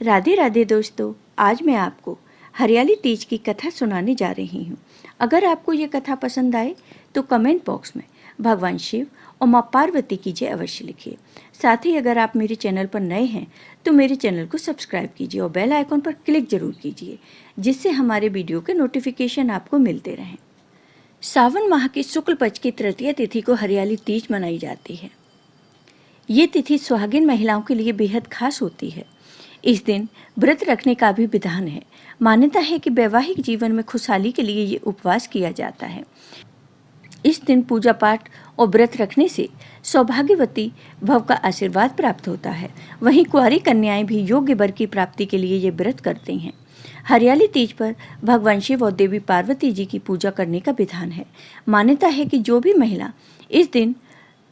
राधे राधे दोस्तों, आज मैं आपको हरियाली तीज की कथा सुनाने जा रही हूँ। अगर आपको ये कथा पसंद आए तो कमेंट बॉक्स में भगवान शिव और माँ पार्वती की जय अवश्य लिखिए। साथ ही अगर आप मेरे चैनल पर नए हैं तो मेरे चैनल को सब्सक्राइब कीजिए और बेल आइकॉन पर क्लिक जरूर कीजिए, जिससे हमारे वीडियो के नोटिफिकेशन आपको मिलते रहें। सावन माह की शुक्ल पक्ष की तृतीय तिथि को हरियाली तीज मनाई जाती है। ये तिथि सुहागिन महिलाओं के लिए बेहद खास होती है। इस दिन व्रत रखने का भी विधान है। मान्यता है कि वैवाहिक जीवन में खुशहाली के लिए ये उपवास किया जाता है। इस दिन पूजा पाठ और व्रत रखने से सौभाग्यवती भव का आशीर्वाद प्राप्त होता है। वहीं कुंवारी कन्याएं भी योग्य वर की प्राप्ति के लिए ये व्रत करती हैं। हरियाली तीज पर भगवान शिव और देवी पार्वती जी की पूजा करने का विधान है। मान्यता है कि जो भी महिला इस दिन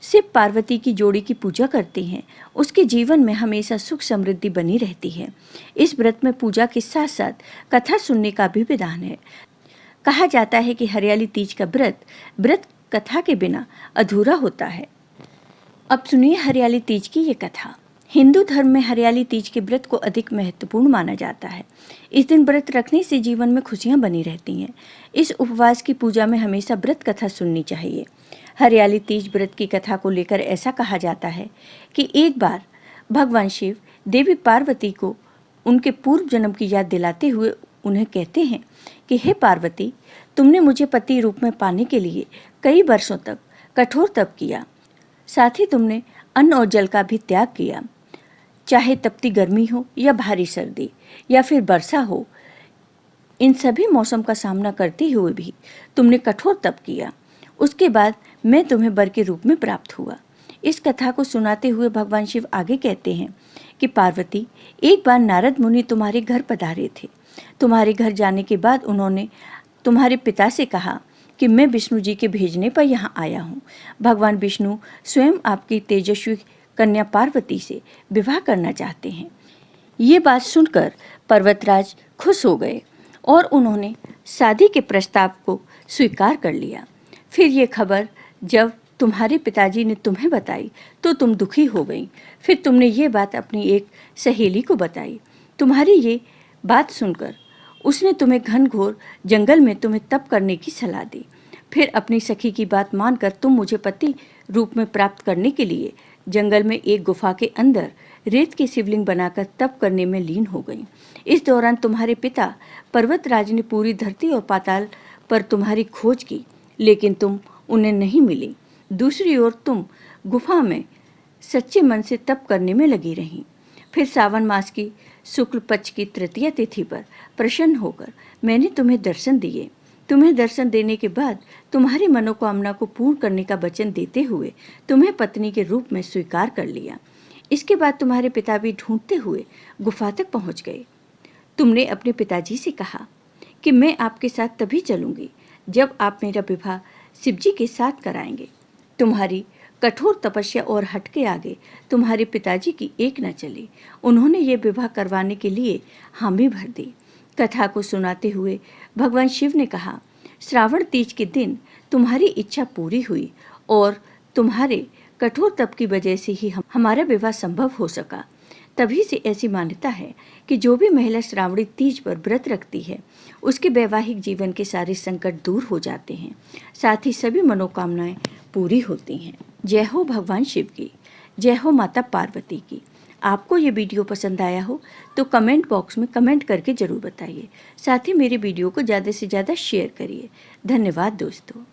शिव पार्वती की जोड़ी की पूजा करती हैं, उसके जीवन में हमेशा सुख समृद्धि बनी रहती है। इस व्रत में पूजा के साथ साथ कथा सुनने का भी विधान है। कहा जाता है कि हरियाली तीज का व्रत कथा के बिना अधूरा होता है। अब सुनिए हरियाली तीज की ये कथा। हिंदू धर्म में हरियाली तीज के व्रत को अधिक महत्वपूर्ण माना जाता है। इस दिन व्रत रखने से जीवन में खुशियां बनी रहती हैं। इस उपवास की पूजा में हमेशा व्रत कथा सुननी चाहिए। हरियाली तीज व्रत की कथा को लेकर ऐसा कहा जाता है कि एक बार भगवान शिव देवी पार्वती को उनके पूर्व जन्म की याद दिलाते हुए उन्हें कहते हैं कि हे पार्वती, तुमने मुझे पति रूप में पाने के लिए कई वर्षों तक कठोर तप किया। साथ ही तुमने अन्न और जल का भी त्याग किया। चाहे तपती गर्मी हो या भारी सर्दी या फिर वर्षा हो, इन सभी मौसम का सामना करते हुए भी तुमने कठोर तप किया। उसके बाद मैं तुम्हें वर के रूप में प्राप्त हुआ। इस कथा को सुनाते हुए भगवान शिव आगे कहते हैं कि पार्वती, एक बार नारद मुनि तुम्हारे घर पधारे थे। तुम्हारे घर जाने के बाद उन्होंने तुम्हारे पिता से कहा कि मैं विष्णु जी के भेजने पर यहाँ आया हूँ। भगवान विष्णु स्वयं आपकी तेजस्वी कन्या पार्वती से विवाह करना चाहते हैं। ये बात सुनकर पर्वतराज खुश हो गए और उन्होंने शादी के प्रस्ताव को स्वीकार कर लिया। फिर ये खबर जब तुम्हारे पिताजी ने तुम्हें बताई तो तुम दुखी हो गई। फिर तुमने ये बात अपनी एक सहेली को बताई। तुम्हारी ये बात सुनकर उसने तुम्हें घनघोर जंगल में तुम्हें तप करने की सलाह दी। फिर अपनी सखी की बात मानकर तुम मुझे पति रूप में प्राप्त करने के लिए जंगल में एक गुफा के अंदर रेत की शिवलिंग बनाकर तप करने में लीन हो गई। इस दौरान तुम्हारे पिता पर्वतराज ने पूरी धरती और पाताल पर तुम्हारी खोज की, लेकिन तुम उन्हें नहीं मिली। दूसरी ओर तुम गुफा में सच्चे मन से तप करने में लगी रही। फिर सावन मास की शुक्ल पक्ष की तृतीय तिथि पर प्रसन्न होकर मैंने तुम्हें दर्शन दिए। तुम्हें दर्शन देने के बाद तुम्हारी मनोकामना को पूर्ण करने का वचन देते हुए तुम्हें पत्नी के रूप में स्वीकार कर लिया। इसके बाद तुम्हारे पिता भी ढूंढते हुए गुफा तक पहुंच गए। तुमने अपने पिताजी से कहा कि मैं आपके साथ तभी चलूंगी जब आप मेरा विवाह शिवजी के साथ कराएंगे। तुम्हारी कठोर तपस्या और हट के आगे तुम्हारे पिताजी की एक न चली। उन्होंने ये विवाह करवाने के लिए हामी भर दी। कथा को सुनाते हुए भगवान शिव ने कहा, श्रावण तीज के दिन तुम्हारी इच्छा पूरी हुई और तुम्हारे कठोर तप की वजह से ही हमारा विवाह संभव हो सका। तभी से ऐसी मान्यता है कि जो भी महिला श्रावणी तीज पर व्रत रखती है, उसके वैवाहिक जीवन के सारे संकट दूर हो जाते हैं, साथ ही सभी मनोकामनाएं पूरी होती हैं। जय हो भगवान शिव की, जय हो माता पार्वती की। आपको ये वीडियो पसंद आया हो तो कमेंट बॉक्स में कमेंट करके ज़रूर बताइए। साथ ही मेरे वीडियो को ज़्यादा से ज़्यादा शेयर करिए। धन्यवाद दोस्तों।